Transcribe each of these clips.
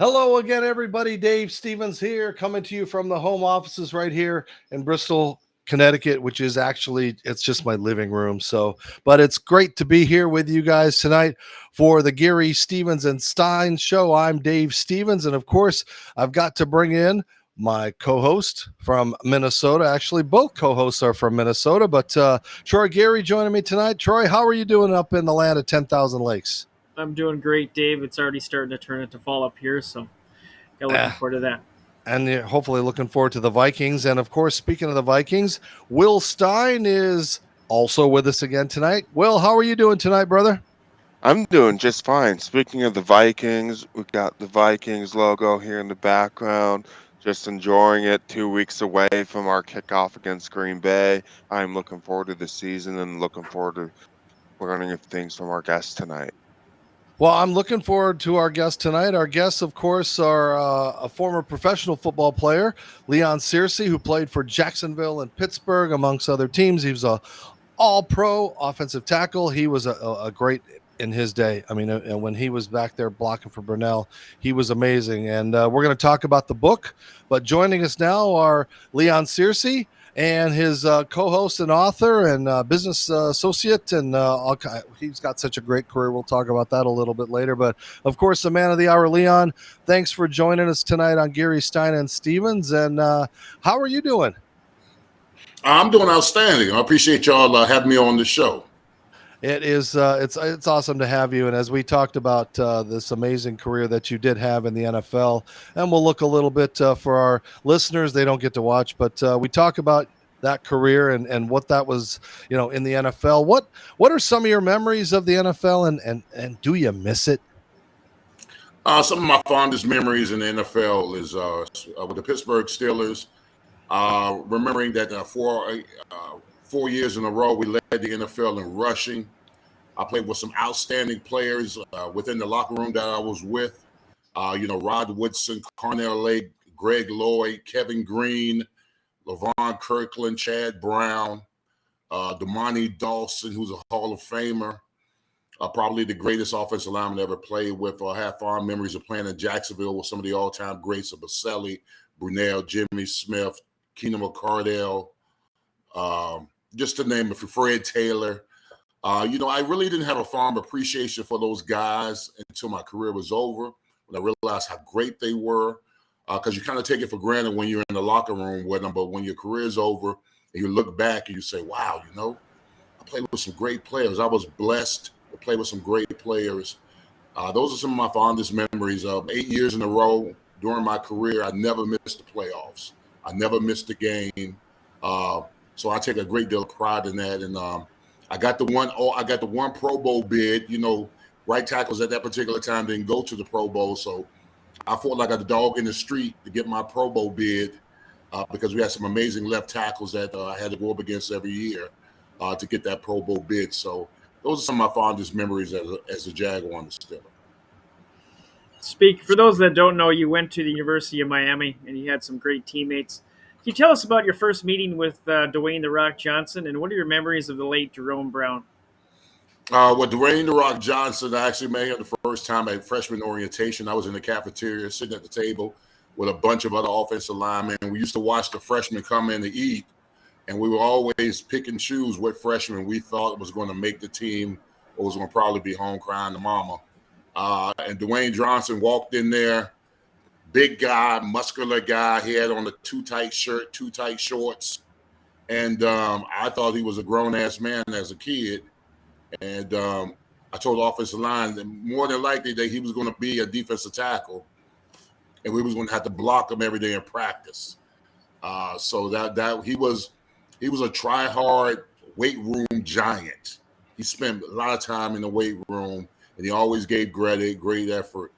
Hello again, everybody. Dave Stevens here, coming to you from the home offices right here in Bristol, Connecticut, which is actually, it's just my living room. But it's great to be here with you guys tonight for the Geary, Stevens, and Stein show. I'm Dave Stevens, and of course, I've got to bring in my co-host from Minnesota. Actually, both co-hosts are from Minnesota, but Troy Geary joining me tonight. Troy, how are you doing up in the land of 10,000 lakes? I'm doing great, Dave. It's already starting to turn into fall up here, so looking forward to that. And hopefully looking forward to the Vikings. And of course, speaking of the Vikings, Will Stein is also with us again tonight. Will, how are you doing tonight, brother? I'm doing just fine. Speaking of the Vikings, we've got the Vikings logo here in the background. Just enjoying it 2 weeks away from our kickoff against Green Bay. I'm looking forward to the season and looking forward to learning things from our guests tonight. Well, I'm looking forward to our guests tonight. Our guests, of course, are a former professional football player, Leon Searcy, who played for Jacksonville and Pittsburgh, amongst other teams. He was a all-pro offensive tackle. He was a great in his day. I mean, when he was back there blocking for Brunell, he was amazing. And we're going to talk about the book. But joining us now are Leon Searcy and his co-host and author and business associate, and he's got such a great career. We'll talk about that a little bit later. But of course, the man of the hour, Leon, thanks for joining us tonight on Geary, Stein, and Stevens. And how are you doing? I'm doing outstanding. I appreciate y'all having me on the show. It is it's awesome to have you. And as we talked about this amazing career that you did have in the NFL, and we'll look a little bit for our listeners, they don't get to watch, but we talk about that career and what that was, in the NFL. What are some of your memories of the NFL, and do you miss it? Some of my fondest memories in the NFL is with the Pittsburgh Steelers. Remembering that 4 years in a row, we led the NFL in rushing. I played with some outstanding players within the locker room that I was with. Rod Woodson, Cornell Lake, Greg Lloyd, Kevin Green, LaVon Kirkland, Chad Brown, Damani Dawson, who's a Hall of Famer. Probably the greatest offensive lineman I ever played with. I have fond memories of playing in Jacksonville with some of the all-time greats of Baselli, Brunell, Jimmy Smith, Keenan McCardell, just to name a few, Fred Taylor. I really didn't have a fond appreciation for those guys until my career was over, when I realized how great they were, because you kind of take it for granted when you're in the locker room with them, but when your career is over and you look back and you say, wow, I played with some great players. I was blessed to play with some great players. Those are some of my fondest memories of 8 years in a row during my career. I never missed the playoffs. I never missed a game. So I take a great deal of pride in that. And I got the one Pro Bowl bid. Right tackles at that particular time didn't go to the Pro Bowl. So I fought like a dog in the street to get my Pro Bowl bid because we had some amazing left tackles that I had to go up against every year to get that Pro Bowl bid. So those are some of my fondest memories as a Jaguar and a Steeler. For those that don't know, you went to the University of Miami and you had some great teammates. Can you tell us about your first meeting with Dwayne "The Rock" Johnson, and what are your memories of the late Jerome Brown? With Dwayne "The Rock" Johnson, I actually met him the first time at freshman orientation. I was in the cafeteria sitting at the table with a bunch of other offensive linemen. We used to watch the freshmen come in to eat, and we would always pick and choose what freshman we thought was going to make the team or was going to probably be home crying to mama. And Dwayne Johnson walked in there, big guy, muscular guy. He had on a too tight shirt, too tight shorts. And I thought he was a grown-ass man as a kid. And I told the offensive line that more than likely that he was going to be a defensive tackle, and we was going to have to block him every day in practice. So that he was a try-hard weight room giant. He spent a lot of time in the weight room, and he always gave great effort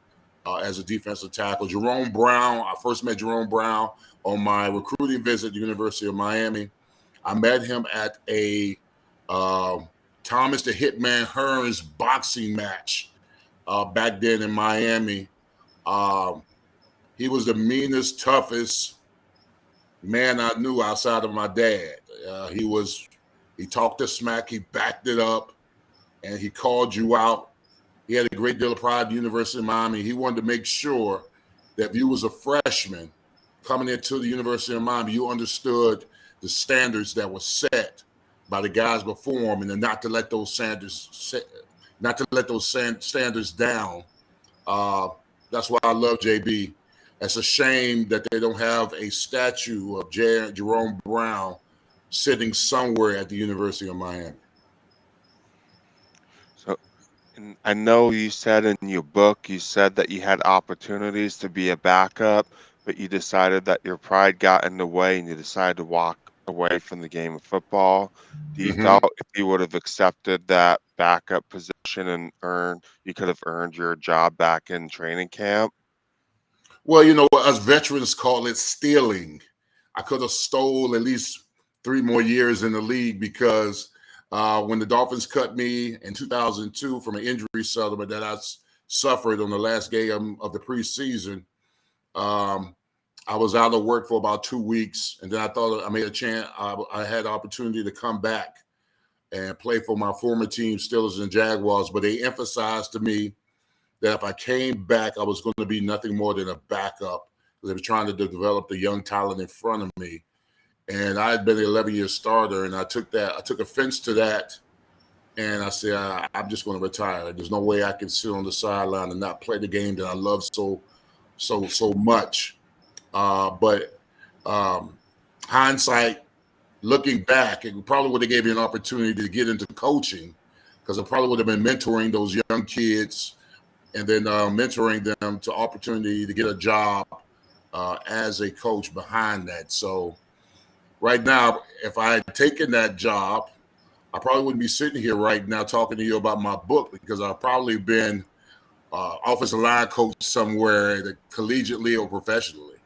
as a defensive tackle. Jerome Brown, I first met Jerome Brown on my recruiting visit at the University of Miami. I met him at a Thomas the Hitman Hearns boxing match back then in Miami. He was the meanest, toughest man I knew outside of my dad. He talked the smack, he backed it up, and he called you out. He had a great deal of pride at the University of Miami. He wanted to make sure that if you was a freshman coming into the University of Miami, you understood the standards that were set by the guys before them, and not to let those standards down. That's why I love JB. It's a shame that they don't have a statue of Jerome Brown sitting somewhere at the University of Miami. So, and I know you said in your book, you said that you had opportunities to be a backup, but you decided that your pride got in the way and you decided to walk away from the game of football. Do you felt if you would have accepted that backup position and you could have earned your job back in training camp? Well, you know, us veterans call it stealing. I could have stole at least 3 more years in the league, because when the Dolphins cut me in 2002 from an injury settlement that I suffered on the last game of the preseason, I was out of work for about 2 weeks, and then I thought I made a chance. I had the opportunity to come back and play for my former team, Steelers and Jaguars, but they emphasized to me that if I came back, I was going to be nothing more than a backup, because they were trying to develop the young talent in front of me. And I had been an 11-year starter, and I took offense to that, and I said, I'm just going to retire. There's no way I can sit on the sideline and not play the game that I love so much. But hindsight, looking back, it probably would have gave me an opportunity to get into coaching, because I probably would have been mentoring those young kids, and then mentoring them to opportunity to get a job as a coach behind that. So right now, if I had taken that job, I probably wouldn't be sitting here right now talking to you about my book, because I've probably been offensive line coach somewhere, collegiately or professionally.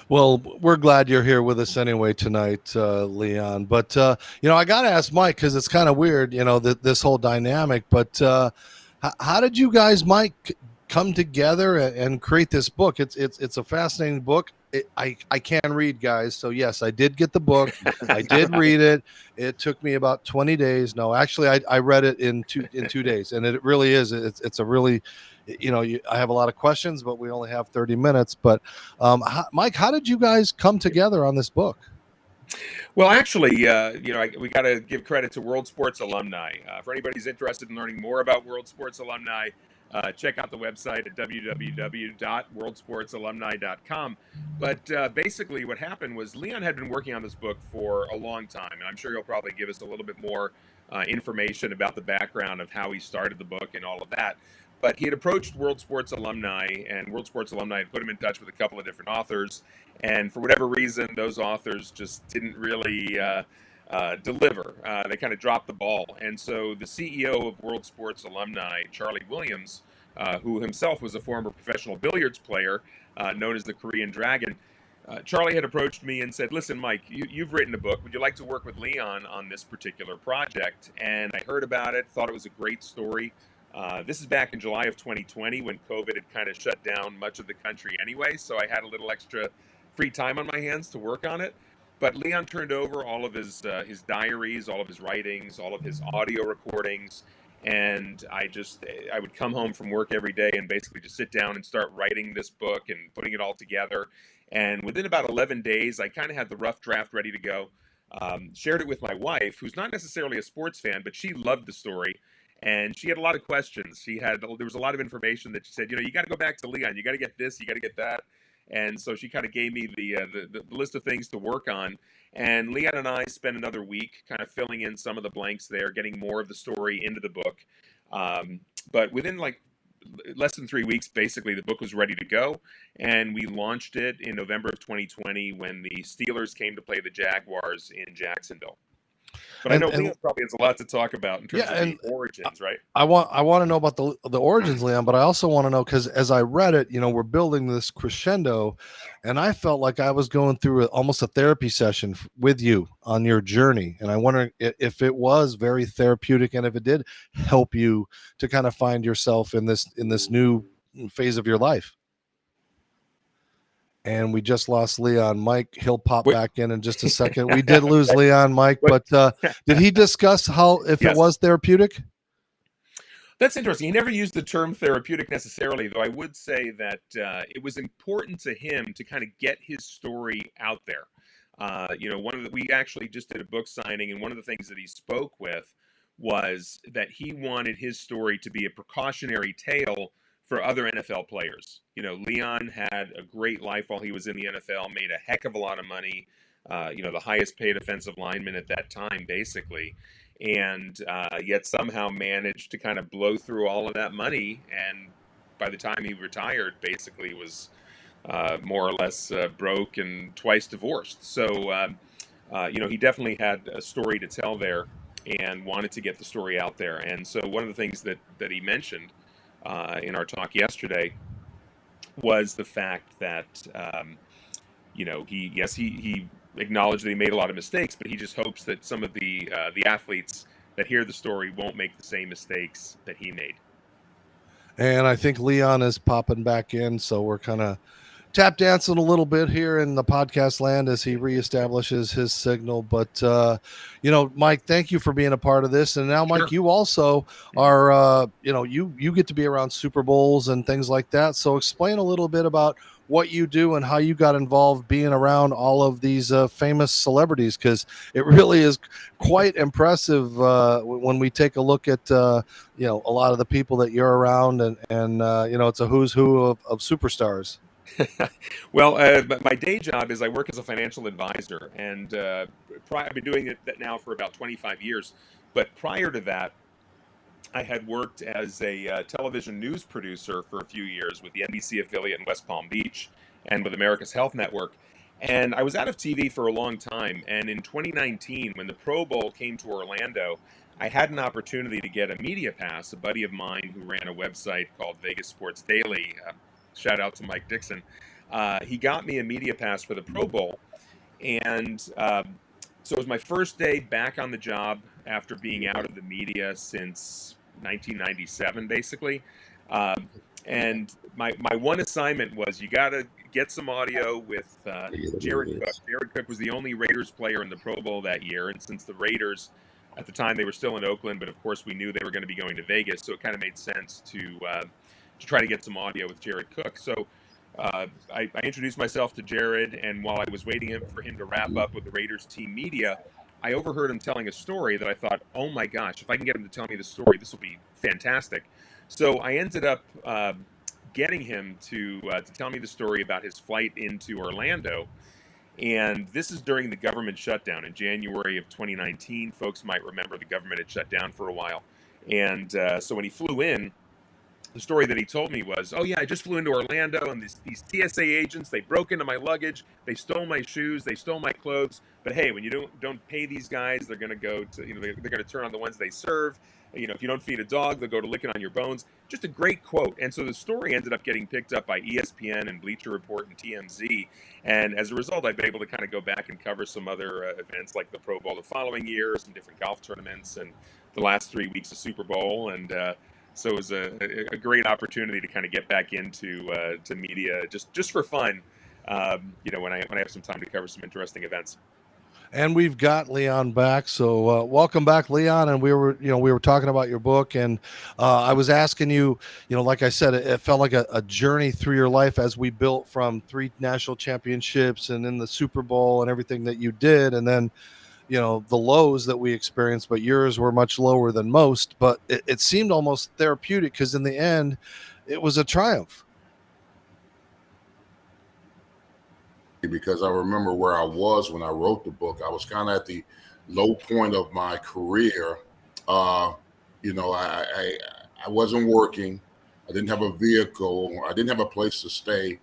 Well, we're glad you're here with us anyway tonight, Leon. But, I got to ask Mike, because it's kind of weird, this whole dynamic. But how did you guys, Mike, come together and create this book? It's a fascinating book. I can read, guys. So, yes, I did get the book. I did read it. It took me about 20 days. No, actually, I read it in 2 days. And it really is. It's a really, I have a lot of questions, but we only have 30 minutes. But, Mike, how did you guys come together on this book? Well, actually, we got to give credit to World Sports Alumni. For anybody who's interested in learning more about World Sports Alumni, check out the website at www.worldsportsalumni.com. But basically what happened was Leon had been working on this book for a long time, and I'm sure he'll probably give us a little bit more information about the background of how he started the book and all of that. But he had approached World Sports Alumni, and World Sports Alumni had put him in touch with a couple of different authors. And for whatever reason, those authors just didn't really deliver. They kind of dropped the ball. And so the CEO of World Sports Alumni, Charlie Williams, who himself was a former professional billiards player known as the Korean Dragon, Charlie had approached me and said, listen, Mike, you've written a book. Would you like to work with Leon on this particular project? And I heard about it, thought it was a great story. This is back in July of 2020 when COVID had kind of shut down much of the country anyway, so I had a little extra free time on my hands to work on it. But Leon turned over all of his diaries, all of his writings, all of his audio recordings, and I would come home from work every day and basically just sit down and start writing this book and putting it all together. And within about 11 days, I kind of had the rough draft ready to go. Shared it with my wife, who's not necessarily a sports fan, but she loved the story. And she had a lot of questions. There was a lot of information that she said, you got to go back to Leon. You got to get this, you got to get that. And so she kind of gave me the list of things to work on. And Leon and I spent another week kind of filling in some of the blanks there, getting more of the story into the book. But within less than 3 weeks, basically, the book was ready to go. And we launched it in November of 2020 when the Steelers came to play the Jaguars in Jacksonville. But I know Leon probably has a lot to talk about in terms of the origins, right? I want to know about the origins, Leon, but I also want to know, because as I read it, we're building this crescendo, and I felt like I was going through almost a therapy session with you on your journey. And I wonder if it was very therapeutic, and if it did help you to kind of find yourself in this new phase of your life. And we just lost Leon. Mike, he'll pop back in just a second. We did lose Leon, Mike, but did he discuss it was therapeutic? That's interesting. He never used the term therapeutic necessarily, though I would say that it was important to him to kind of get his story out there. We actually just did a book signing, and one of the things that he spoke with was that he wanted his story to be a precautionary tale for other NFL players. Leon had a great life while he was in the NFL, made a heck of a lot of money, the highest paid offensive lineman at that time, basically, and yet somehow managed to kind of blow through all of that money. And by the time he retired, basically was more or less broke and twice divorced. So, he definitely had a story to tell there and wanted to get the story out there. And so one of the things that he mentioned in our talk yesterday was the fact that, he acknowledged that he made a lot of mistakes, but he just hopes that some of the athletes that hear the story won't make the same mistakes that he made. And I think Leon is popping back in, so we're kind of tap dancing a little bit here in the podcast land as he reestablishes his signal. But Mike, thank you for being a part of this. And now, Mike, Sure. you also are you get to be around Super Bowls and things like that. So explain a little bit about what you do and how you got involved being around all of these famous celebrities, because it really is quite impressive when we take a look at a lot of the people that you're around, and it's a who's who of superstars. Well, my day job is I work as a financial advisor, and I've been doing that now for about 25 years. But prior to that, I had worked as a television news producer for a few years with the NBC affiliate in West Palm Beach and with America's Health Network. And I was out of TV for a long time. And in 2019, when the Pro Bowl came to Orlando, I had an opportunity to get a media pass. A buddy of mine who ran a website called Vegas Sports Daily, shout out to Mike Dixon, he got me a media pass for the Pro Bowl. And so it was my first day back on the job after being out of the media since 1997, basically. And my one assignment was you got to get some audio with Jared Cook. Jared Cook was the only Raiders player in the Pro Bowl that year. And since the Raiders, at the time, they were still in Oakland, but of course we knew they were going to be going to Vegas. So it kind of made sense to try to get some audio with Jared Cook. So I introduced myself to Jared, and while I was waiting for him to wrap up with the Raiders team media, I overheard him telling a story that I thought, oh my gosh, if I can get him to tell me the story, this will be fantastic. So I ended up getting him to tell me the story about his flight into Orlando. And this is during the government shutdown in January of 2019. Folks might remember the government had shut down for a while. And so when he flew in, the story that he told me was, oh yeah, I just flew into Orlando, and these TSA agents, they broke into my luggage, they stole my shoes, they stole my clothes. But hey, when you don't pay these guys, they're going to go to, they're going to turn on the ones they serve. If you don't feed a dog, they'll go to licking on your bones. Just a great quote. And so the story ended up getting picked up by ESPN and Bleacher Report and TMZ. And as a result, I've been able to kind of go back and cover some other events like the Pro Bowl the following year, some different golf tournaments, and the last 3 weeks of Super Bowl. And so it was a great opportunity to kind of get back into to media just for fun, when I have some time to cover some interesting events. And we've got Leon back, so welcome back, Leon. And we were talking about your book, and I was asking you, like I said, it felt like a journey through your life as we built from 3 national championships and then the Super Bowl and everything that you did, and then the lows that we experienced, but yours were much lower than most. But it seemed almost therapeutic, because in the end, it was a triumph. Because I remember where I was when I wrote the book. I was kind of at the low point of my career. I wasn't working. I didn't have a vehicle. I didn't have a place to stay.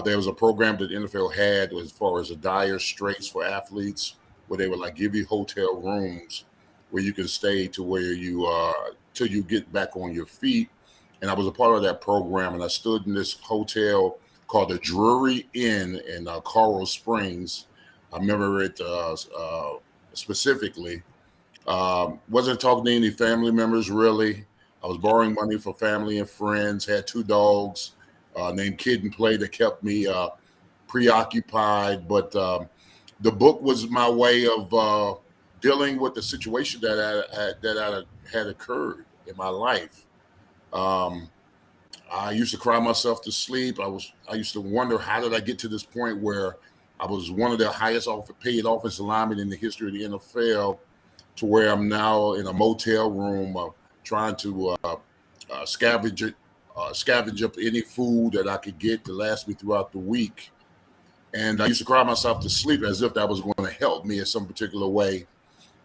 There was a program that the NFL had as far as a dire straits for athletes, where they would give you hotel rooms where you can stay to where you till you get back on your feet. And I was a part of that program, and I stood in this hotel called the Drury Inn in Coral Springs. I remember it specifically. Wasn't talking to any family members, really. I was borrowing money for family and friends, had 2 dogs named Kid and Play that kept me preoccupied. But the book was my way of dealing with the situation that had occurred in my life. I used to cry myself to sleep. I used to wonder, how did I get to this point where I was one of the highest paid offensive linemen in the history of the NFL, to where I'm now in a motel room trying to scavenge up any food that I could get to last me throughout the week. And I used to cry myself to sleep as if that was going to help me in some particular way.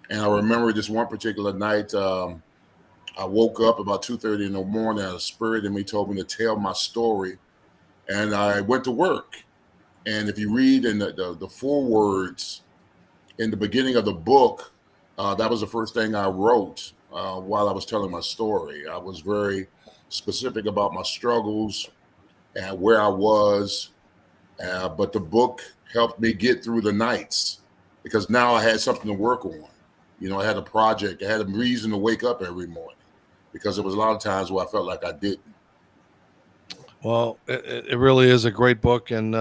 And I remember this one particular night, I woke up about 2:30 in the morning, and a spirit in me told me to tell my story. And I went to work. And if you read in the forewords in the beginning of the book, that was the first thing I wrote while I was telling my story. I was very specific about my struggles and where I was. But the book helped me get through the nights, because now I had something to work on. You know, I had a project. I had a reason to wake up every morning, because there was a lot of times where I felt like I didn't. Well, it really is a great book. And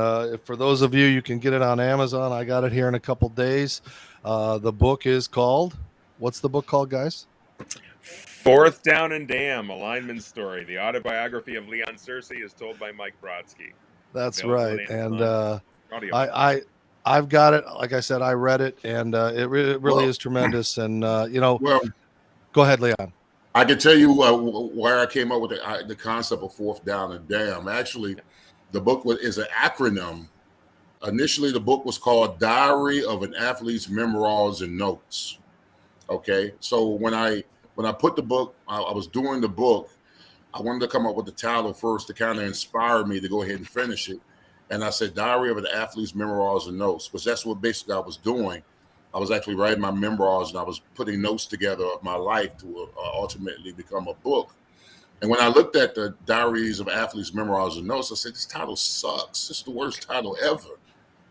for those of you can get it on Amazon. I got it here in a couple days. The book is called, what's the book called, guys? Fourth Down and Damn, a Lineman's Story. The autobiography of Leon Searcy is told by Mike Brodsky. That's right. And audio. I've got it. Like I said, I read it, and it really is tremendous. And, Well, go ahead, Leon. I can tell you where I came up with the concept of fourth down and damn. Actually, the book is an acronym. Initially, the book was called Diary of an Athlete's Memoirs and Notes. Okay, so when I put the book, I was doing the book, I wanted to come up with the title first to kind of inspire me to go ahead and finish it. And I said Diary of an Athlete's Memoirs and Notes, because that's what basically I was doing. I was actually writing my memoirs, and I was putting notes together of my life to ultimately become a book. And when I looked at the Diaries of Athletes, Memoirs, and Notes, I said, this title sucks. This is the worst title ever.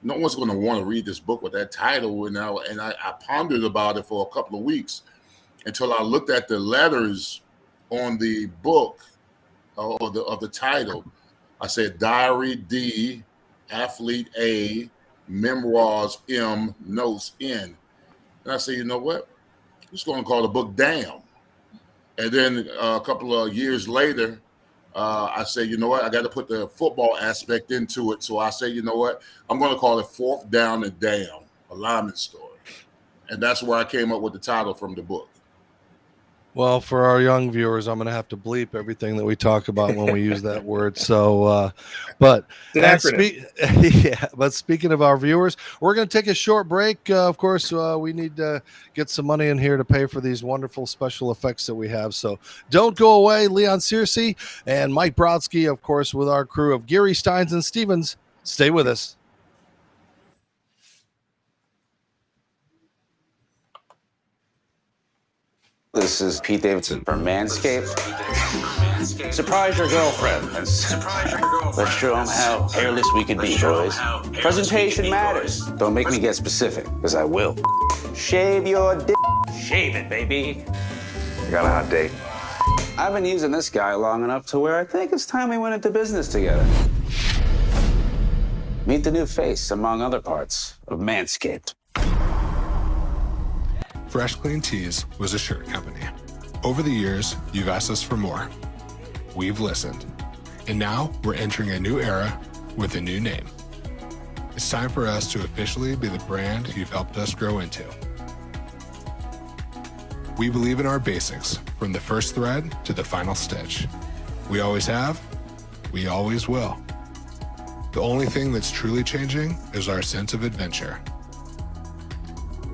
No one's going to want to read this book with that title. And I pondered about it for a couple of weeks until I looked at the letters on the book of the title. I said Diary D, Athlete A, Memoirs M, Notes N. And I said, you know what? I'm just going to call the book Damn. And then a couple of years later, I said, you know what? I got to put the football aspect into it. So I said, you know what? I'm going to call it Fourth Down and Damn, a Lineman Story. And that's where I came up with the title from the book. Well, for our young viewers, I'm going to have to bleep everything that we talk about when we use that word. So, but speaking of our viewers, we're going to take a short break. Of course, we need to get some money in here to pay for these wonderful special effects that we have. So don't go away. Leon Searcy and Mike Brodsky, of course, with our crew of Geary, Steins, and Stevens. Stay with us. This is Pete Davidson from Manscaped. Surprise your girlfriend. Let's show them how hairless we can be, boys. Presentation matters. Don't make me get specific, because I will. Shave your dick. Shave it, baby. I got a hot date. I've been using this guy long enough to where I think it's time we went into business together. Meet the new face, among other parts, of Manscaped. Fresh Clean Tees was a shirt company. Over the years, you've asked us for more. We've listened. And now we're entering a new era with a new name. It's time for us to officially be the brand you've helped us grow into. We believe in our basics, from the first thread to the final stitch. We always have, we always will. The only thing that's truly changing is our sense of adventure.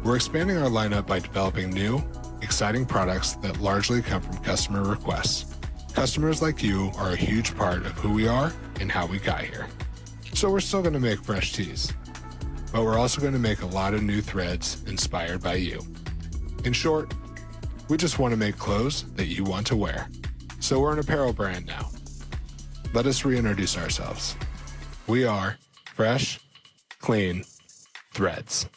We're expanding our lineup by developing new, exciting products that largely come from customer requests. Customers like you are a huge part of who we are and how we got here. So we're still going to make fresh tees, but we're also going to make a lot of new threads inspired by you. In short, we just want to make clothes that you want to wear. So we're an apparel brand now. Let us reintroduce ourselves. We are Fresh, Clean Threads.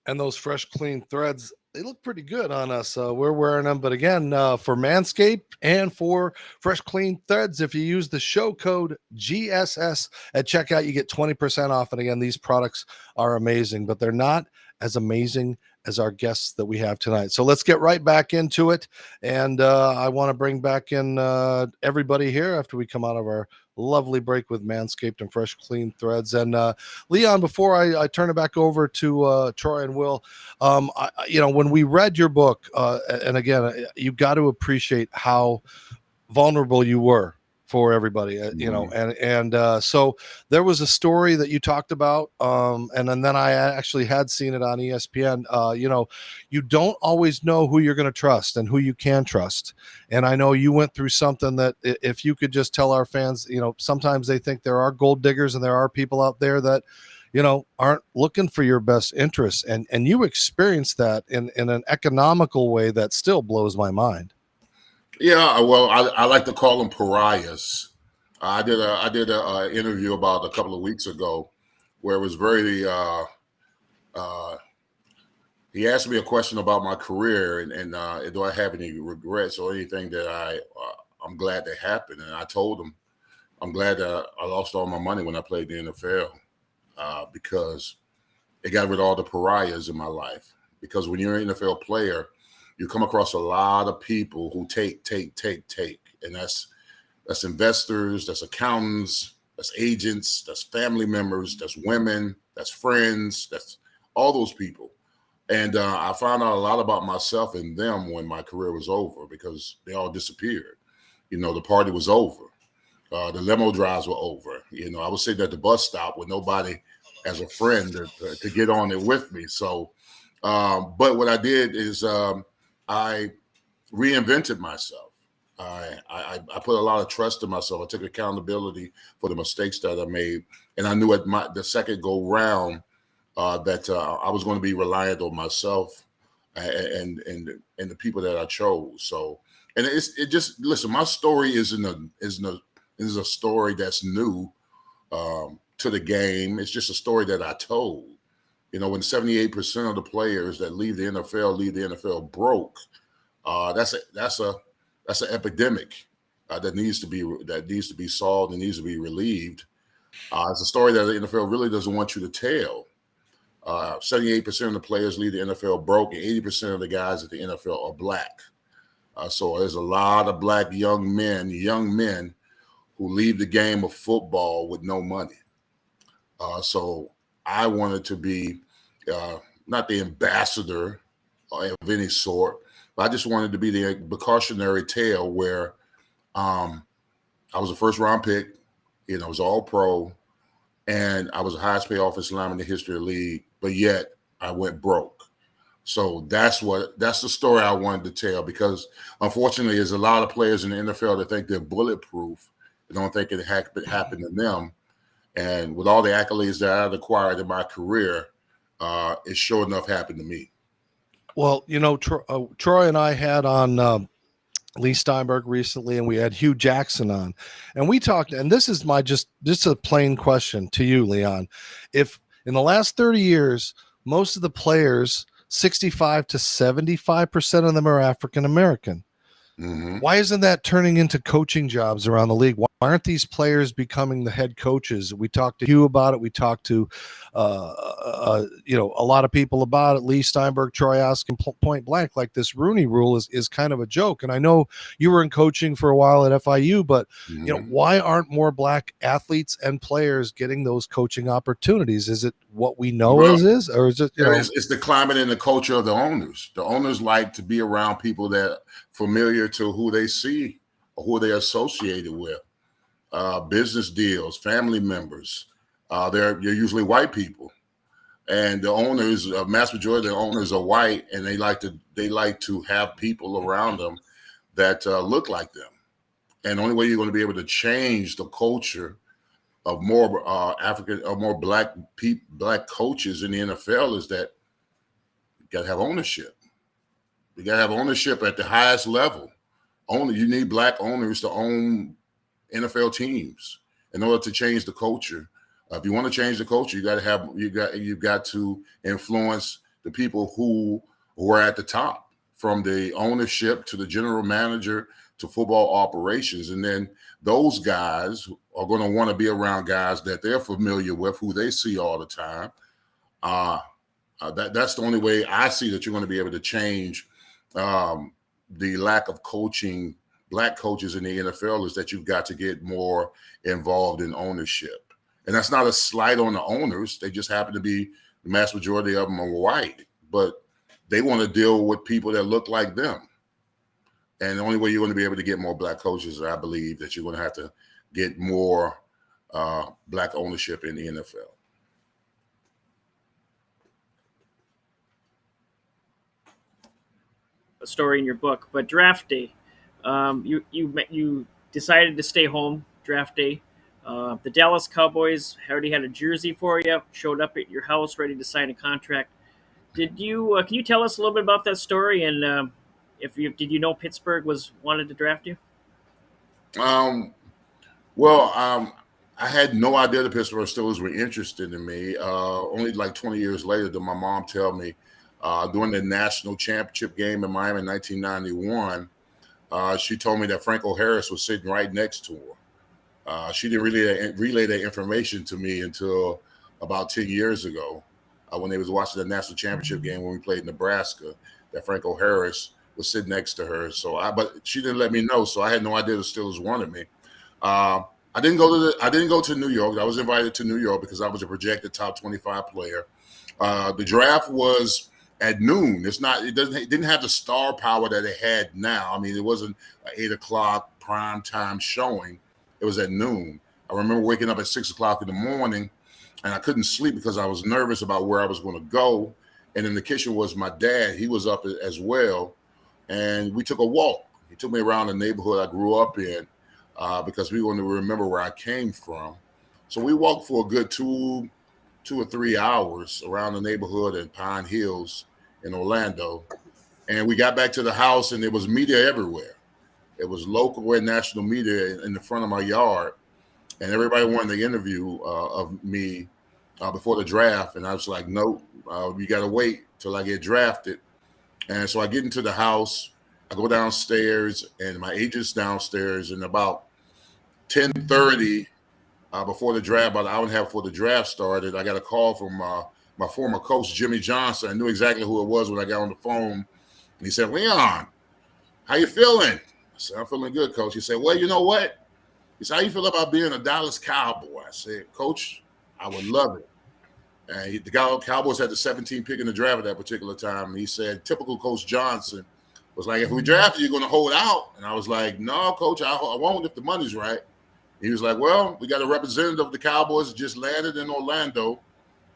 And those fresh, clean threads, they look pretty good on us. We're wearing them. But again, for Manscaped and for fresh, clean threads, if you use the show code GSS at checkout, you get 20% off. And again, these products are amazing, but they're not as amazing as our guests that we have tonight. So let's get right back into it. And I want to bring back in everybody here after we come out of our lovely break with Manscaped and fresh, clean threads. And Leon, before I turn it back over to Troy and Will, when we read your book, and again, you got to appreciate how vulnerable you were for everybody, so there was a story that you talked about, and then I actually had seen it on ESPN. You don't always know who you're going to trust and who you can trust, and I know you went through something that, if you could just tell our fans, sometimes they think there are gold diggers and there are people out there that aren't looking for your best interests, and you experienced that in an economical way that still blows my mind. Yeah, well, I like to call them pariahs. I did a interview about a couple of weeks ago where it was very. He asked me a question about my career and do I have any regrets or anything that I'm glad that happened, and I told him I'm glad that I lost all my money when I played the NFL because it got rid of all the pariahs in my life. Because when you're an NFL player, you come across a lot of people who take, and that's investors, that's accountants, that's agents, that's family members, that's women, that's friends, that's all those people. And I found out a lot about myself and them when my career was over because they all disappeared. The party was over. The limo drives were over. I was sitting at the bus stop with nobody as a friend to get on it with me. So, but what I did is I reinvented myself. I put a lot of trust in myself. I took accountability for the mistakes that I made, and I knew at the second go round that I was going to be reliant on myself and the people that I chose. So, and listen. My story is a story that's new to the game. It's just a story that I told. When 78% of the players that leave the NFL broke, that's an epidemic that needs to be solved and needs to be relieved. It's a story that the NFL really doesn't want you to tell. 78% of the players leave the NFL broke, and 80% of the guys at the NFL are black. So there's a lot of black young men who leave the game of football with no money. So I wanted to be not the ambassador of any sort, but I just wanted to be the cautionary tale where I was a first-round pick, I was all pro, and I was the highest paid offensive lineman in the history of the league, but yet I went broke. So that's the story I wanted to tell, because unfortunately there's a lot of players in the NFL that think they're bulletproof. They don't think it happened to them. And with all the accolades that I've acquired in my career, it sure enough happened to me. Well, Troy and I had on Lee Steinberg recently, and we had Hugh Jackson on, and we talked, and this is just a plain question to you, Leon. If in the last 30 years, most of the players, 65 to 75% of them are African-American, why isn't that turning into coaching jobs around the league? Why aren't these players becoming the head coaches? We talked to Hugh about it. We talked to, a lot of people about it. Lee Steinberg, Troy asking point blank, like this Rooney Rule is kind of a joke. And I know you were in coaching for a while at FIU, but why aren't more black athletes and players getting those coaching opportunities? Is it what we know or is it? It's the climate and the culture of the owners. The owners like to be around people that are familiar to who they see or who they're associated with. Business deals, family members. They're usually white people, and the owners, a mass majority of the owners are white, and they like to have people around them that look like them. And the only way you're going to be able to change the culture of more African or more black coaches in the NFL is that you got to have ownership. You got to have ownership at the highest level. You need black owners to own NFL teams in order to change the culture. If you want to change the culture, you've got to influence the people who are at the top, from the ownership to the general manager to football operations. And then those guys are going to want to be around guys that they're familiar with, who they see all the time. That's the only way I see that you're going to be able to change the lack of coaching, black coaches in the NFL, is that you've got to get more involved in ownership. And that's not a slight on the owners. They just happen to be, the mass majority of them are white, but they want to deal with people that look like them. And the only way you're going to be able to get more black coaches, I believe, that you're going to have to get more black ownership in the NFL. A story in your book, but draft day, you decided to stay home draft day. The Dallas Cowboys already had a jersey for you, showed up at your house ready to sign a contract. Did you can you tell us a little bit about that story, and did you know Pittsburgh wanted to draft you? I had no idea the Pittsburgh Steelers were interested in me. Only like 20 years later did my mom tell me, during the national championship game in Miami in 1991, she told me that Franco Harris was sitting right next to her. She didn't really relay that information to me until about 10 years ago, when they was watching the national championship game when we played Nebraska, that Franco Harris was sitting next to her. But she didn't let me know, so I had no idea the Steelers wanted me. I didn't go to New York. I was invited to New York because I was a projected top 25 player. The draft was at noon. It didn't have the star power that it had now. I mean, it wasn't an 8 o'clock prime time showing. It was at noon. I remember waking up at 6 o'clock in the morning, and I couldn't sleep because I was nervous about where I was going to go. And in the kitchen was my dad. He was up as well. And we took a walk. He took me around the neighborhood I grew up in because we wanted to remember where I came from. So we walked for a good two or 3 hours around the neighborhood in Pine Hills in Orlando. And we got back to the house, and there was media everywhere. It was local and national media in the front of my yard. And everybody wanted the interview of me before the draft. And I was like, nope, you got to wait till I get drafted. And so I get into the house. I go downstairs, and my agent's downstairs. And about 10:30 before the draft, about an hour and a half before the draft started, I got a call from my former coach, Jimmy Johnson. I knew exactly who it was when I got on the phone. And he said, Leon, how you feeling? I said, I'm feeling good, Coach. He said, well, you know what? He said, how you feel about being a Dallas Cowboy? I said, Coach, I would love it. And the Cowboys had the 17th pick in the draft at that particular time. And he said, typical Coach Johnson was like, if we draft you, you're going to hold out. And I was like, no, Coach, I won't if the money's right. He was like, well, we got a representative of the Cowboys that just landed in Orlando.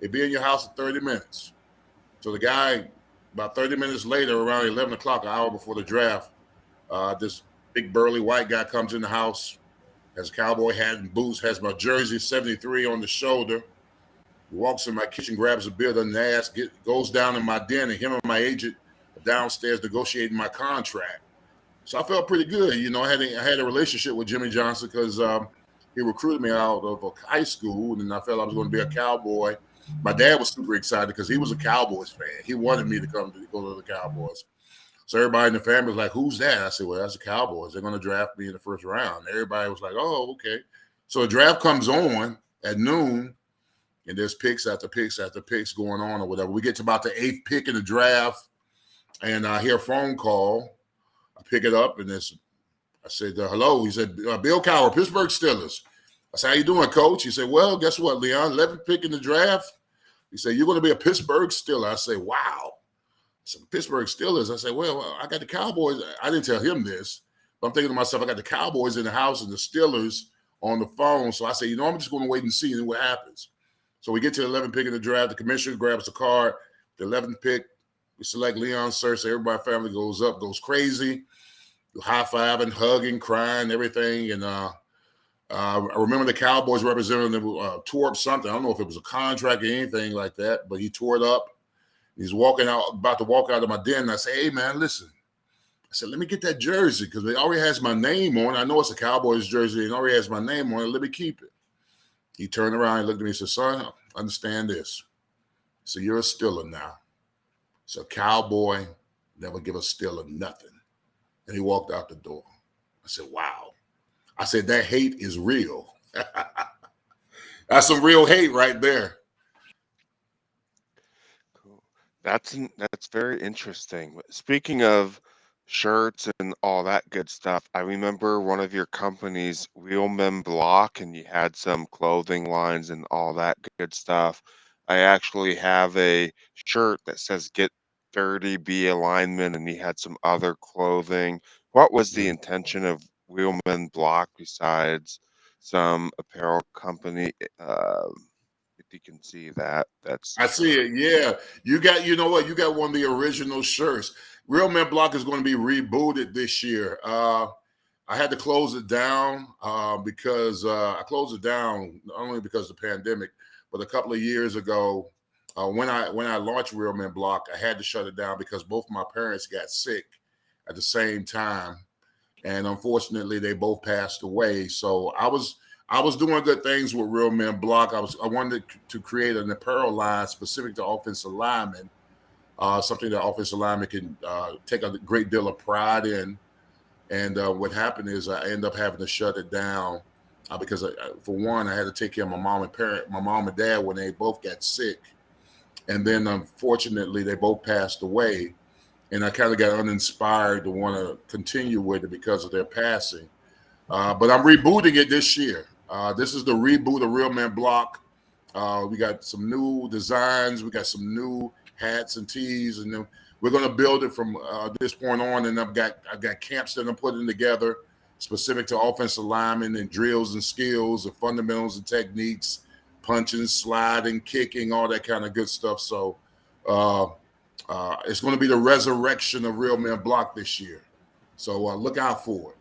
They'll be in your house in 30 minutes. So the guy, about 30 minutes later, around 11 o'clock, an hour before the draft, this big burly white guy comes in the house, has a cowboy hat and boots, has my jersey 73 on the shoulder. He walks in my kitchen, grabs a beer on the ass, goes down in my den, and him and my agent are downstairs negotiating my contract. So I felt pretty good. You know, I had a relationship with Jimmy Johnson because he recruited me out of high school, and I felt I was going to be a Cowboy. My dad was super excited because he was a Cowboys fan. He wanted me to go to the Cowboys. So everybody in the family was like, who's that? I said, well, that's the Cowboys. They're going to draft me in the first round. Everybody was like, oh, okay. So the draft comes on at noon, and there's picks after picks after picks going on or whatever. We get to about the 8th pick in the draft, and I hear a phone call. I pick it up, and I said, hello. He said, Bill Cowher, Pittsburgh Steelers. I said, how you doing, Coach? He said, well, guess what, Leon? 11th pick in the draft. He said, you're going to be a Pittsburgh Steeler. I said, wow. I said, Pittsburgh Steelers. I said, well, I got the Cowboys. I didn't tell him this, but I'm thinking to myself, I got the Cowboys in the house and the Steelers on the phone. So I said, you know, I'm just going to wait and see what happens. So we get to the 11th pick in the draft. The commissioner grabs the card. The 11th pick, we select Leon Searcy. Everybody, family goes up, goes crazy, high-fiving, hugging, crying, everything. And I remember the Cowboys representative tore up something. I don't know if it was a contract or anything like that, but he tore it up. He's walking out, about to walk out of my den. And I say, hey, man, listen. I said, let me get that jersey because it already has my name on it. I know it's a Cowboys jersey. It already has my name on it. Let me keep it. He turned around and looked at me and said, son, understand this. So you're a Steeler now. So cowboy, never give a stealer nothing. And he walked out the door. I said, wow. I said, that hate is real. That's some real hate right there. Cool. That's very interesting. Speaking of shirts and all that good stuff, I remember one of your companies, Wheelman Block, and you had some clothing lines and all that good stuff. I actually have a shirt that says "Get Dirty, Be a Lineman," and you had some other clothing. What was the intention of Wheelman Block besides some apparel company? If you can see that, that's I see it. Yeah. You know what? You got one of the original shirts. Real Men Block is going to be rebooted this year. I had to close it down because I closed it down not only because of the pandemic, but a couple of years ago, when I launched Real Men Block, I had to shut it down because both my parents got sick at the same time, and unfortunately, they both passed away. So I was doing good things with Real Men Block. I wanted to create an apparel line specific to offensive linemen, something that offensive linemen can take a great deal of pride in. And what happened is I ended up having to shut it down because, for one, I had to take care of my mom and dad when they both got sick. And then, unfortunately, they both passed away. And I kind of got uninspired to want to continue with it because of their passing. But I'm rebooting it this year. This is the reboot of Real Men Block. We got some new designs. We got some new hats and tees, and then we're going to build it from this point on. And I've got camps that I'm putting together specific to offensive linemen and drills and skills and fundamentals and techniques, punching, sliding, kicking, all that kind of good stuff. So it's going to be the resurrection of Real Men Block this year. So look out for it.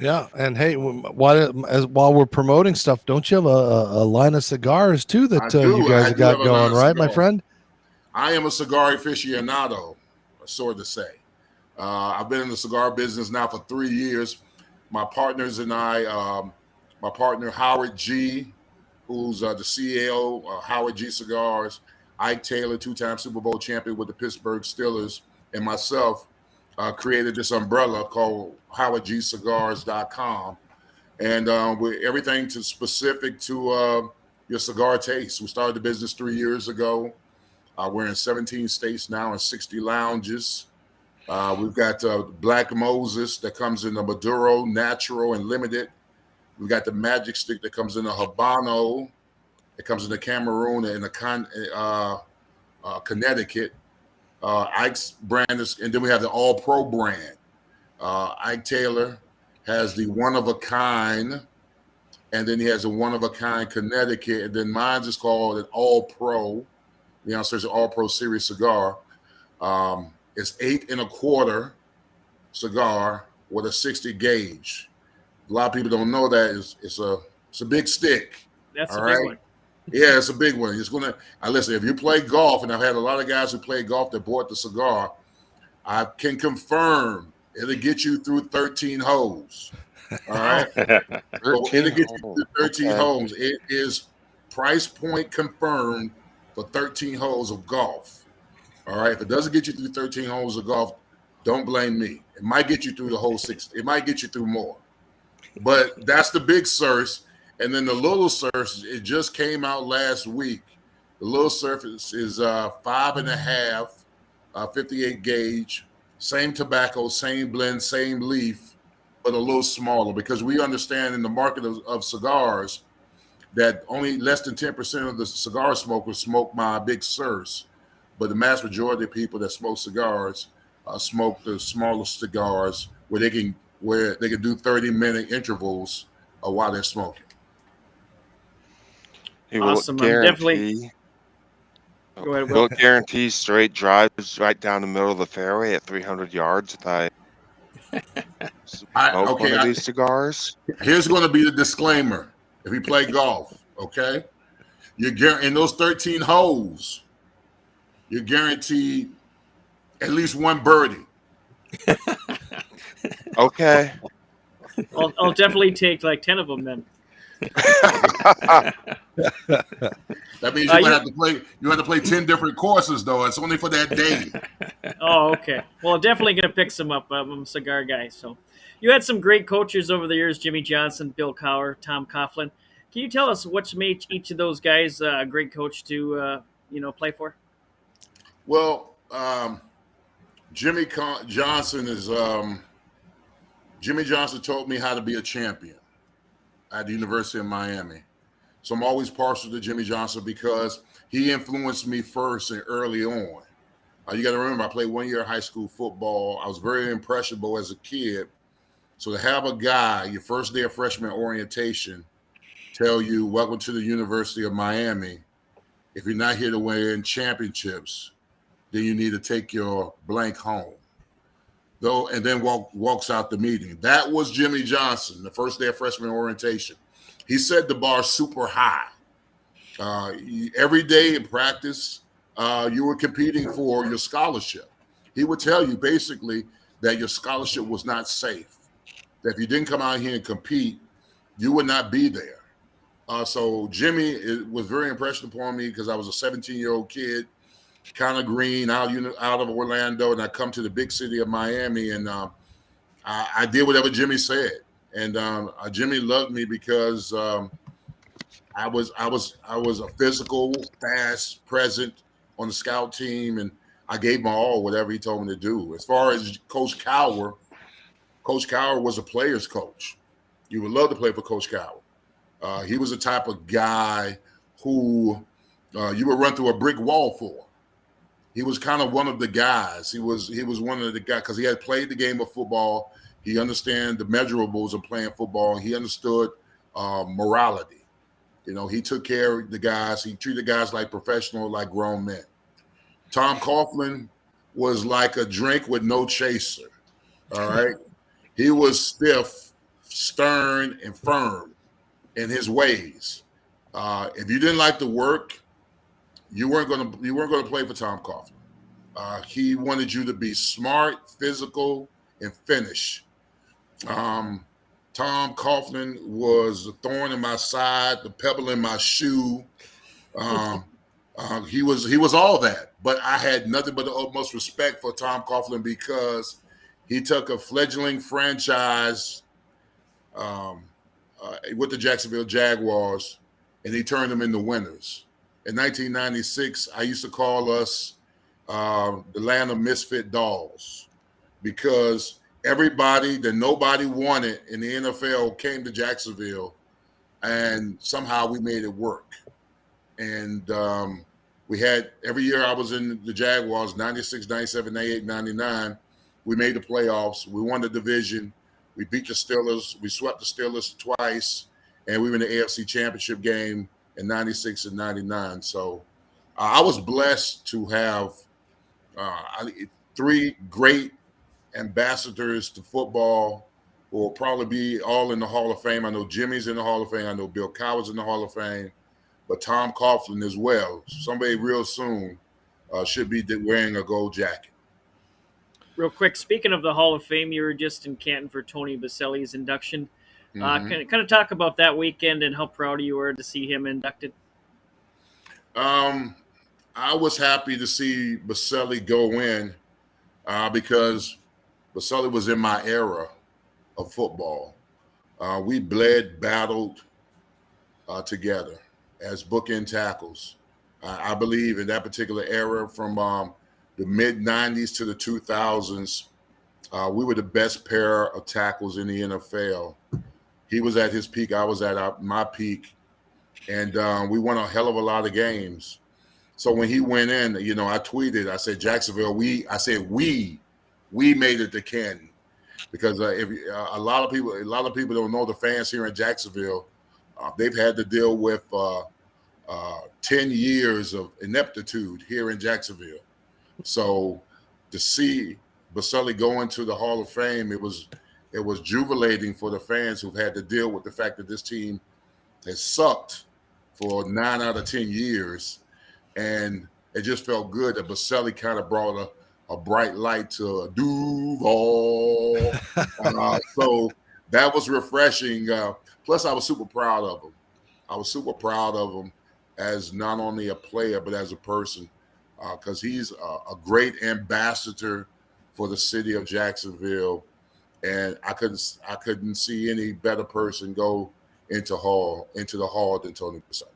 Yeah, and hey, while we're promoting stuff, don't you have a line of cigars too that you guys have got going, right, my friend? I am a cigar aficionado, so to say. I've been in the cigar business now for 3 years. My partners and I, my partner Howard G, who's the CEO of Howard G Cigars, Ike Taylor, 2-time Super Bowl champion with the Pittsburgh Steelers, and myself, created this umbrella called HowardGCigars.com, and with everything specific to your cigar taste. We started the business 3 years ago. We're in 17 states now and 60 lounges. We've got Black Moses that comes in the Maduro, Natural, and Limited. We've got the Magic Stick that comes in the Habano. It comes in the Cameroon and the Connecticut. Ike's brand is, and then we have the All Pro brand. Ike Taylor has the One of a Kind, and then he has a One of a Kind Connecticut, and then mine is called an All Pro. You know, so it's an All Pro Series cigar. It's 8 1/4 cigar with a 60 gauge. A lot of people don't know that it's a big stick. That's a big one. Yeah, it's a big one. It's gonna. Listen, if you play golf, and I've had a lot of guys who play golf that bought the cigar, I can confirm it'll get you through 13 holes. All right, it'll get you through 13 holes. It is price point confirmed for 13 holes of golf. All right, if it doesn't get you through 13 holes of golf, don't blame me. It might get you through the whole 6. It might get you through more, but that's the big Searcy. And then the little Searcy, it just came out last week. The little Searcy is 5 1/2, 58 gauge, same tobacco, same blend, same leaf, but a little smaller, because we understand in the market of cigars that only less than 10% of the cigar smokers smoke my big Searcy, but the mass majority of people that smoke cigars smoke the smaller cigars where they can do 30-minute intervals while they're smoking. He Awesome. will guarantee, Go ahead, Will. he'll guarantee straight drives right down the middle of the fairway at 300 yards if I smoke one of these cigars. Here's going to be the disclaimer. If you play golf, okay, in those 13 holes, you're guaranteed at least one birdie. Okay. I'll definitely take like 10 of them then. That means you have to play. You have to play 10 different courses, though. It's only for that day. Oh, okay. Well, I'm definitely going to pick some up. I'm a cigar guy. So you had some great coaches over the years, Jimmy Johnson, Bill Cowher, Tom Coughlin. Can you tell us what's made each of those guys a great coach to, play for? Well, Jimmy Johnson taught me how to be a champion at the University of Miami. So I'm always partial to Jimmy Johnson because he influenced me first and early on. You got to remember, I played 1 year of high school football. I was very impressionable as a kid. So to have a guy, your first day of freshman orientation, tell you, welcome to the University of Miami. If you're not here to win championships, then you need to take your blank home. And then walks out the meeting. That was Jimmy Johnson, the first day of freshman orientation. He set the bar super high. Every day in practice, you were competing for your scholarship. He would tell you basically that your scholarship was not safe. That if you didn't come out here and compete, you would not be there. So Jimmy was very impressive upon me because I was a 17-year-old kid, kind of green, out of Orlando, and I come to the big city of Miami, and I did whatever Jimmy said. And Jimmy loved me because I was a physical, fast, present on the scout team, and I gave my all, whatever he told me to do. As far as Coach Cowher was a player's coach. You would love to play for Coach Cowher. He was the type of guy who you would run through a brick wall for. He was kind of one of the guys. He was one of the guys because he had played the game of football. He understood the measurables of playing football. He understood morality. He took care of the guys. He treated guys like professionals, like grown men. Tom Coughlin was like a drink with no chaser. All right. He was stiff, stern, and firm in his ways. If you didn't like the work, you weren't going to play for Tom Coughlin. He wanted you to be smart, physical, and finish. Tom Coughlin was a thorn in my side, the pebble in my shoe. He was all that, but I had nothing but the utmost respect for Tom Coughlin because he took a fledgling franchise with the Jacksonville Jaguars, and he turned them into winners. In 1996, I used to call us the land of misfit dolls because everybody that nobody wanted in the NFL came to Jacksonville, and somehow we made it work. And we had every year I was in the Jaguars, 96, 97, 98, 99. We made the playoffs. We won the division. We beat the Steelers. We swept the Steelers twice, and we were in the AFC Championship game in 96 and 99. So I was blessed to have three great ambassadors to football who will probably be all in the Hall of Fame. I know Jimmy's in the Hall of Fame. I know Bill Cowher's in the Hall of Fame, but Tom Coughlin as well. Somebody real soon should be wearing a gold jacket. Real quick, speaking of the Hall of Fame, you were just in Canton for Tony Baselli's induction. Kind of talk about that weekend and how proud you were to see him inducted. I was happy to see Baselli go in because Baselli was in my era of football. We bled, battled together as bookend tackles. I believe in that particular era from the mid-'90s to the 2000s, we were the best pair of tackles in the NFL. He was at his peak. I was at my peak. And we won a hell of a lot of games. So when he went in, I tweeted, I said, Jacksonville, we made it to Canton. Because a lot of people don't know the fans here in Jacksonville. They've had to deal with 10 years of ineptitude here in Jacksonville. So to see Baselli go into the Hall of Fame, it was jubilating for the fans who've had to deal with the fact that this team has sucked for 9 out of 10 years. And it just felt good that Baselli kind of brought a bright light to Duval. So that was refreshing. Plus, I was super proud of him. I was super proud of him as not only a player but as a person, because he's a great ambassador for the city of Jacksonville, and I couldn't see any better person go into the hall than Tony Passani.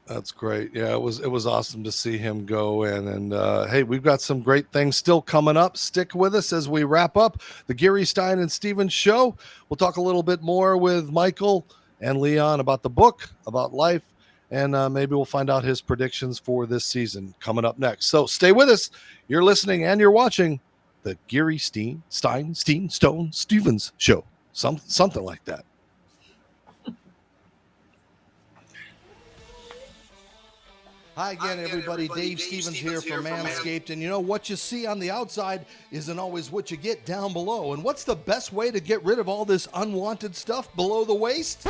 That's great. Yeah, it was awesome to see him go in. And hey, we've got some great things still coming up. Stick with us as we wrap up the Geary, Stein, and Stevens show. We'll talk a little bit more with Michael and Leon about the book, about life, and maybe we'll find out his predictions for this season coming up next. So stay with us. You're listening and you're watching the Geary, Stein, Stone, Stevens show. Something like that. Hi again, everybody. Dave Stevens here from Manscaped. And you know, what you see on the outside isn't always what you get down below. And what's the best way to get rid of all this unwanted stuff below the waist?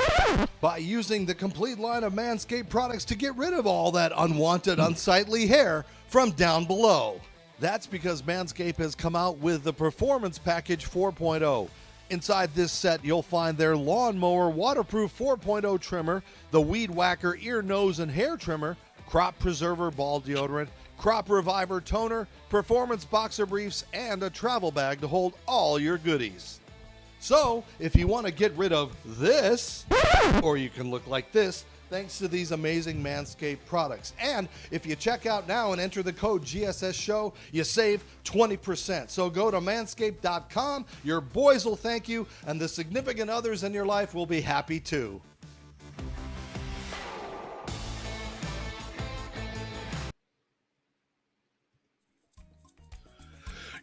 By using the complete line of Manscaped products to get rid of all that unwanted, unsightly hair from down below. That's because Manscaped has come out with the Performance Package 4.0. Inside this set, you'll find their Lawnmower Waterproof 4.0 trimmer, the Weed Whacker ear, nose, and hair trimmer, Crop Preserver ball deodorant, Crop Reviver toner, Performance boxer briefs, and a travel bag to hold all your goodies. So, if you want to get rid of this, or you can look like this, thanks to these amazing Manscaped products. And if you check out now and enter the code GSS Show, you save 20%. So go to manscaped.com. Your boys will thank you, and the significant others in your life will be happy too.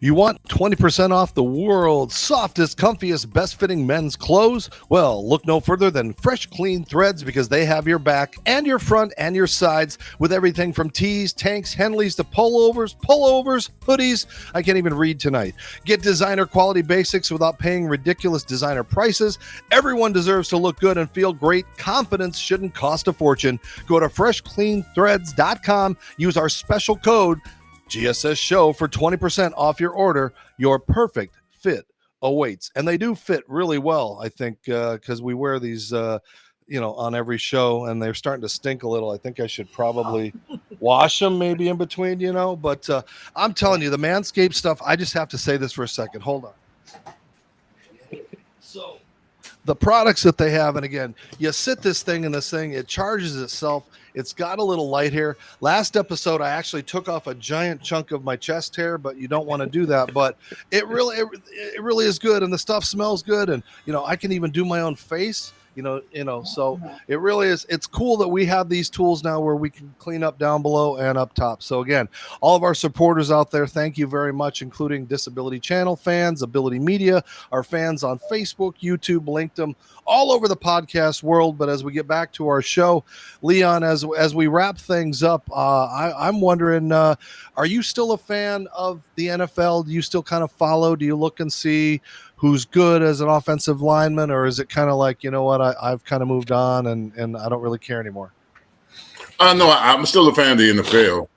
You want 20% off the world's softest, comfiest, best-fitting men's clothes? Well, look no further than Fresh Clean Threads, because they have your back and your front and your sides with everything from tees, tanks, Henleys to pullovers, hoodies. I can't even read tonight. Get designer quality basics without paying ridiculous designer prices. Everyone deserves to look good and feel great. Confidence shouldn't cost a fortune. Go to freshcleanthreads.com. Use our special code GSS Show for 20% off your order. Your perfect fit awaits. And they do fit really well, I think, because we wear these, on every show, and they're starting to stink a little. I think I should probably wash them maybe in between, But I'm telling you, the Manscaped stuff, I just have to say this for a second. Hold on. So the products that they have, and again, you sit this thing in this thing, it charges itself. It's got a little light hair. Last episode, I actually took off a giant chunk of my chest hair, but you don't want to do that. But it really is good, and the stuff smells good, and I can even do my own face. So it really is. It's cool that we have these tools now where we can clean up down below and up top. So again, all of our supporters out there, thank you very much, including Disability Channel fans, Ability Media, our fans on Facebook, YouTube, LinkedIn, all over the podcast world. But as we get back to our show, Leon, as we wrap things up, I'm wondering, are you still a fan of the NFL? Do you still kind of follow? Do you look and see who's good as an offensive lineman, or is it kind of like, I've kind of moved on and I don't really care anymore? No, I'm still a fan of the NFL.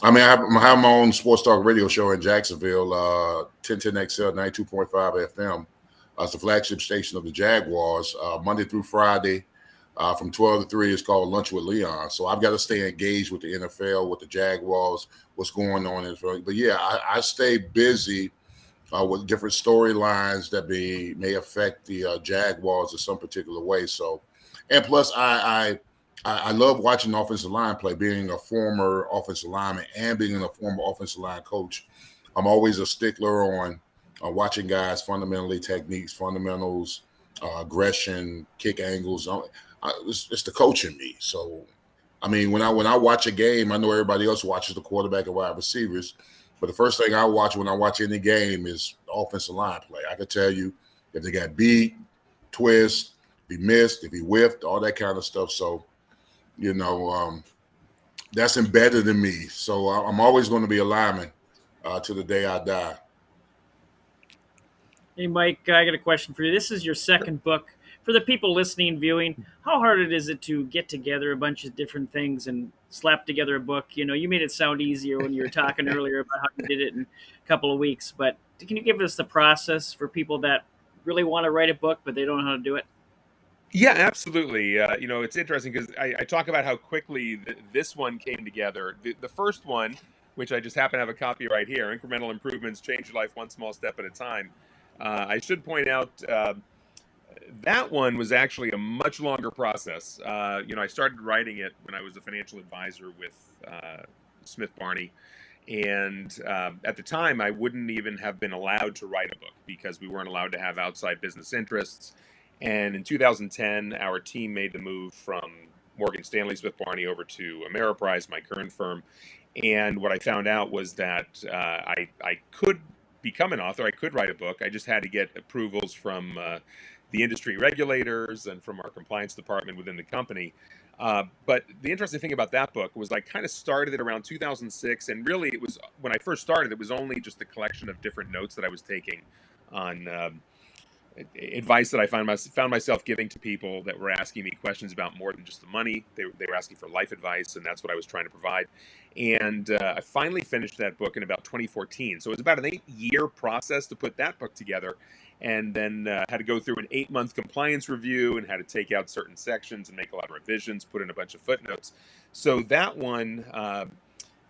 I mean, I have my own sports talk radio show in Jacksonville, 1010XL 92.5 FM. It's the flagship station of the Jaguars, Monday through Friday from 12 to 3. It's called Lunch with Leon. So I've got to stay engaged with the NFL, with the Jaguars, what's going on. But yeah, I stay busy with different storylines that may affect the Jaguars in some particular way. So, and plus, I love watching offensive line play. Being a former offensive lineman and being a former offensive line coach, I'm always a stickler on watching guys fundamentally, techniques, fundamentals, aggression, kick angles. It's the coach in me. So, I mean, when I watch a game, I know everybody else watches the quarterback and wide receivers. But the first thing I watch when I watch any game is offensive line play. I can tell you if they got beat, twist, if he missed, if he whiffed, all that kind of stuff. So, that's embedded in me. So I'm always going to be a lineman to the day I die. Hey, Mike, I got a question for you. This is your second book. For the people listening, viewing, how hard is it to get together a bunch of different things and slap together a book? You made it sound easier when you were talking earlier about how you did it in a couple of weeks. But can you give us the process for people that really want to write a book, but they don't know how to do it? Yeah, absolutely. It's interesting because I talk about how quickly this one came together. The first one, which I just happen to have a copy right here, Incremental Improvements, Change Your Life One Small Step at a Time. I should point out that one was actually a much longer process. I started writing it when I was a financial advisor with Smith Barney. And at the time, I wouldn't even have been allowed to write a book because we weren't allowed to have outside business interests. And in 2010, our team made the move from Morgan Stanley Smith Barney over to Ameriprise, my current firm. And what I found out was that I could become an author. I could write a book. I just had to get approvals from the industry regulators and from our compliance department within the company. But the interesting thing about that book was I kind of started it around 2006. And really, it was when I first started, it was only just a collection of different notes that I was taking on advice that I found myself giving to people that were asking me questions about more than just the money. They were asking for life advice, and that's what I was trying to provide. And I finally finished that book in about 2014. So it was about an 8-year process to put that book together, and then had to go through an 8-month compliance review and had to take out certain sections and make a lot of revisions, put in a bunch of footnotes. So that one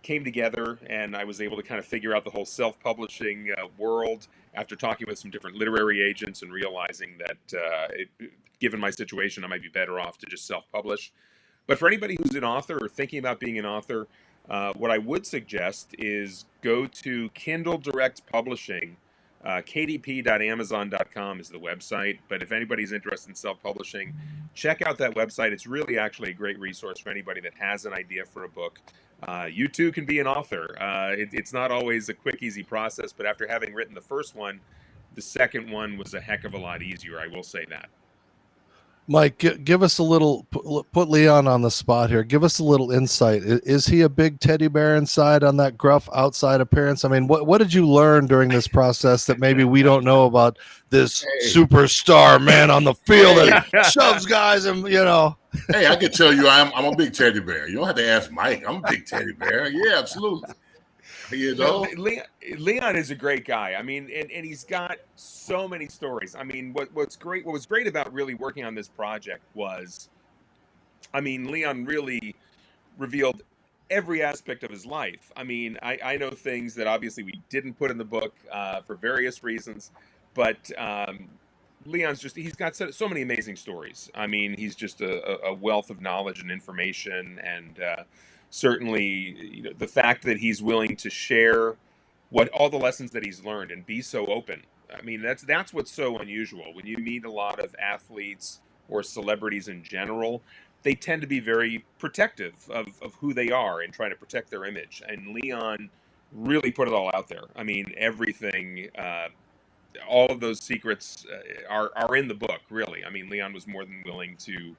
came together, and I was able to kind of figure out the whole self-publishing world after talking with some different literary agents and realizing that given my situation, I might be better off to just self-publish. But for anybody who's an author or thinking about being an author, what I would suggest is go to Kindle Direct Publishing. kdp.amazon.com is the website. But if anybody's interested in self-publishing, check out that website. It's really actually a great resource for anybody that has an idea for a book. You too can be an author. It's not always a quick, easy process, but after having written the first one, the second one was a heck of a lot easier. I will say that. Mike, give us a little, put Leon on the spot here. Give us a little insight. Is he a big teddy bear inside on that gruff outside appearance? I mean, what did you learn during this process that maybe we don't know about this superstar man on the field that shoves guys and, Hey, I can tell you I'm a big teddy bear. You don't have to ask Mike. I'm a big teddy bear. Yeah, absolutely. Leon is a great guy. I mean, and he's got so many stories. I mean, what was great about really working on this project was, I mean, Leon really revealed every aspect of his life. I mean, I know things that obviously we didn't put in the book for various reasons, but Leon's he's got so many amazing stories. I mean, he's just a wealth of knowledge and information, and certainly the fact that he's willing to share all the lessons that he's learned and be so open. I mean, that's what's so unusual. When you meet a lot of athletes or celebrities in general, they tend to be very protective of who they are and trying to protect their image. And Leon really put it all out there. I mean, everything, all of those secrets are in the book, really. I mean, Leon was more than willing to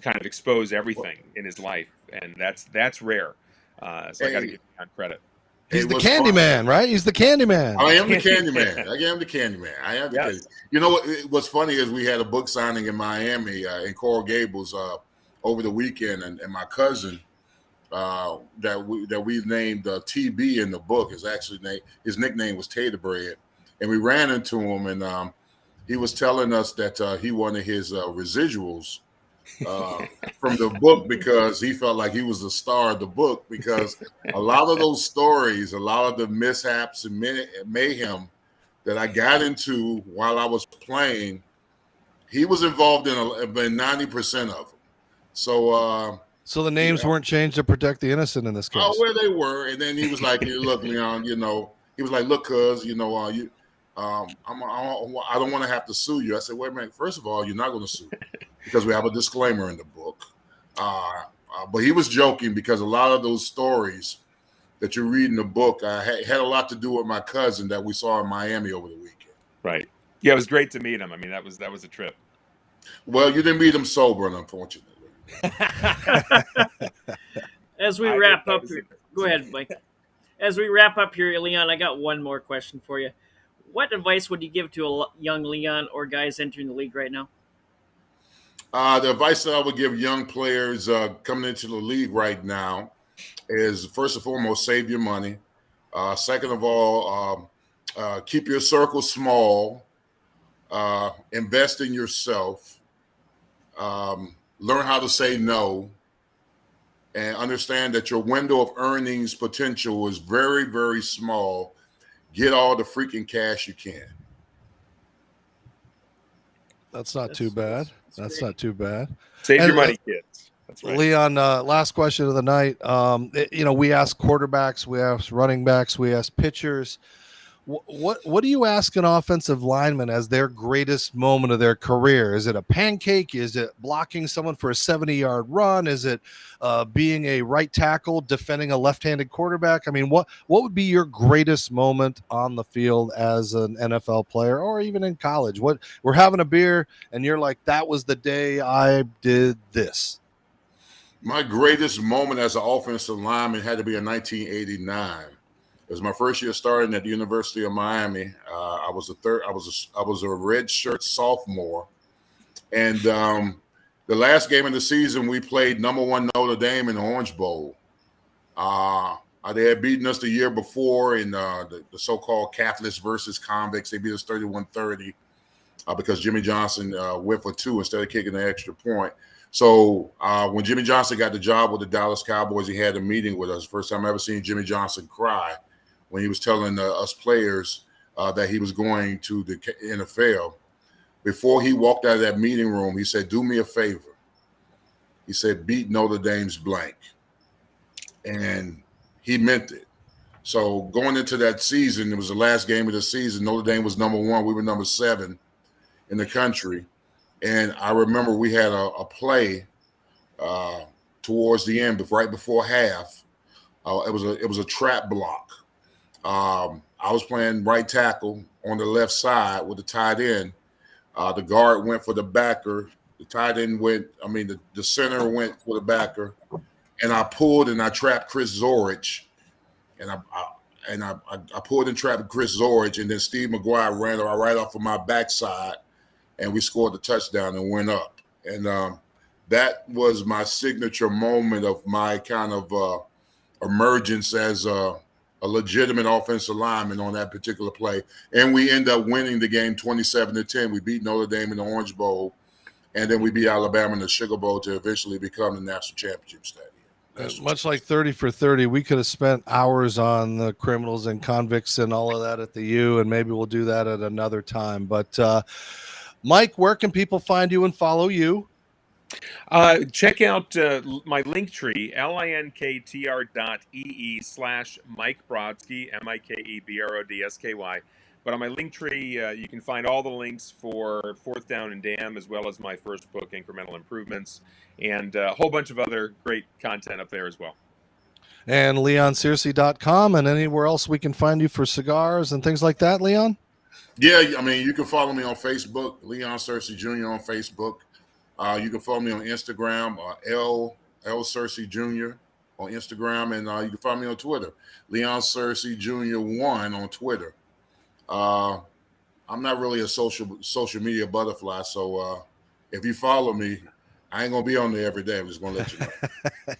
kind of expose everything in his life, and that's rare. So I got to give Leon credit. He's the candy man, right? He's the candy man. I am the candy man. I am the candy man. I am the candy. You know what's funny is we had a book signing in Miami in Coral Gables over the weekend, and my cousin that we named TB in the book his nickname was Tater Bread, and we ran into him, and he was telling us that he wanted his residuals from the book because he felt like he was the star of the book, because a lot of those stories, a lot of the mishaps and mayhem that I got into while I was playing, he was involved in 90% of them. So the names weren't changed to protect the innocent in this case. Oh, where they were. And then he was like, look, Leon, he was like, look, cuz, I don't want to have to sue you. I said, wait a minute. First of all, you're not going to sue me because we have a disclaimer in the book. But he was joking because a lot of those stories that you read in the book had a lot to do with my cousin that we saw in Miami over the weekend. Right. Yeah, it was great to meet him. I mean, that was a trip. Well, you didn't meet him sober, unfortunately. As we wrap up, go ahead, Mike. As we wrap up here, Leon, I got one more question for you. What advice would you give to a young Leon or guys entering the league right now? The advice that I would give young players coming into the league right now is, first and foremost, save your money. Second of all, keep your circle small. invest in yourself, learn how to say no, and understand that your window of earnings potential is very, very small. Get all the freaking cash you can. That's not too bad. That's not too bad. Save And, your money, kids. That's right. Leon, last question of the night. We ask quarterbacks, we ask running backs, we ask pitchers. What do you ask an offensive lineman as their greatest moment of their career? Is it a pancake? Is it blocking someone for a 70-yard run? Is it being a right tackle defending a left-handed quarterback? I mean, what would be your greatest moment on the field as an NFL player or even in college? What we're having a beer and you're like, that was the day I did this. My greatest moment as an offensive lineman had to be in 1989. It was my first year starting at the University of Miami. I was a red shirt sophomore, and the last game of the season we played #1 Notre Dame in the Orange Bowl. They had beaten us the year before in the so-called Catholics versus convicts. They beat us 31-30 because Jimmy Johnson went for 2 instead of kicking the extra point. So when Jimmy Johnson got the job with the Dallas Cowboys, he had a meeting with us. First time I ever seen Jimmy Johnson cry when he was telling us players that he was going to the NFL. Before he walked out of that meeting room, he said, "Do me a favor." He said, "Beat Notre Dame's blank." And he meant it. So going into that season, it was the last game of the season. Notre Dame was #1. We were #7 in the country. And I remember we had a play towards the end, right before half. It was a trap block. I was playing right tackle on the left side with the tight end. The guard went for the backer. The tight end the center went for the backer. And I pulled and I trapped Chris Zorich. And I pulled and trapped Chris Zorich. And then Steve McGuire ran right off of my backside. And we scored the touchdown and went up. And that was my signature moment of my kind of emergence as a legitimate offensive lineman on that particular play. And we end up winning the game 27-10. We beat Notre Dame in the Orange Bowl, and then we beat Alabama in the Sugar Bowl to eventually become the national championships that year. Much like 30 for 30, we could have spent hours on the criminals and convicts and all of that at the U, and maybe we'll do that at another time. But Mike, where can people find you and follow you? Check out my link tree, linktr.ee/Mike Brodsky, MikeBrodsky. But on my link tree, you can find all the links for Fourth Down and Damn, as well as my first book, Incremental Improvements, and a whole bunch of other great content up there as well. And LeonSearcy.com, and anywhere else we can find you for cigars and things like that, Leon? Yeah, I mean, you can follow me on Facebook, Leon Searcy Jr. on Facebook. You can follow me on Instagram, L Searcy Jr. on Instagram, and you can follow me on Twitter, Leon Searcy Jr. 1 on Twitter. I'm not really a social media butterfly, so if you follow me, I ain't gonna be on there every day. I'm just gonna let you know.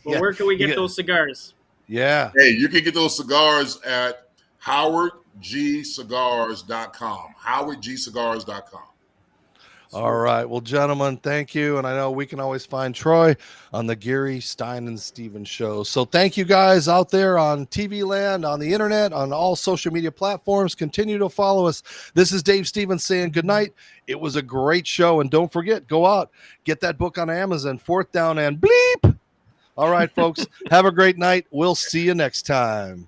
Well, where can we get those cigars? Yeah. Hey, you can get those cigars at howardgcigars.com. howardgcigars.com. All right. Well, gentlemen, thank you. And I know we can always find Troy on the Geary, Stein, and Stevens show. So thank you guys out there on TV land, on the internet, on all social media platforms. Continue to follow us. This is Dave Stevens saying good night. It was a great show. And don't forget, go out, get that book on Amazon, Fourth Down and Bleep. All right, folks, have a great night. We'll see you next time.